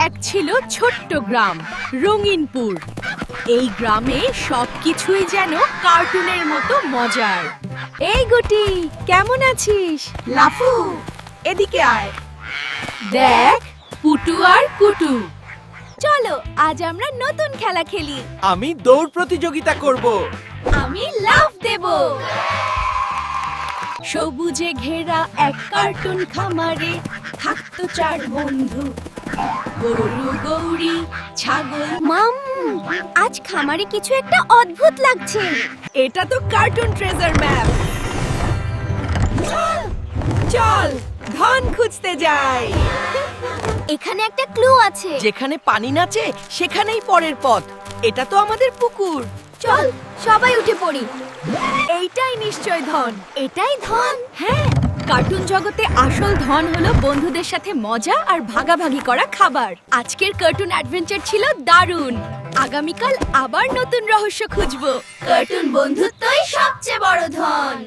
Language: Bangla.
এক ছিল ছোট্ট গ্রাম রঙিনপুর। এই গ্রামে সবকিছুই যেন কার্টুনের মতো মজার। এই গুটি, কেমন আছিস? লাফু, এদিকে আয়। দেখ, পুটু আর কুটু। চলো আজ আমরা নতুন খেলা খেলি। আমি দৌড় প্রতিযোগিতা করব। আমি লাফ দেব। সবুজে ঘেরা এক কার্টুন খামারে থাকতো চার বন্ধু, গরু গৌরী, ছাগল। মাম, আজ খামারে কিছু একটা অদ্ভুত লাগছে। এটা তো কার্টুন ট্রেজার ম্যাপ। চল ধন খুঁজতে যাই। এখানে একটা ক্লু আছে। যেখানে পানি নাচে সেখানেই পরের পথ। এটা তো আমাদের পুকুর। চল সবাই উঠে পড়ি। এইটাই নিশ্চয় ধন। এটাই ধন। হ্যাঁ, কার্টুন জগতে আসল ধন হলো বন্ধুদের সাথে মজা আর ভাগাভাগি করা খাবার। আজকের কার্টুন অ্যাডভেঞ্চার ছিল দারুণ। আগামীকাল আবার নতুন রহস্য খুঁজবো। কার্টুন বন্ধুত্বই সবচেয়ে বড় ধন।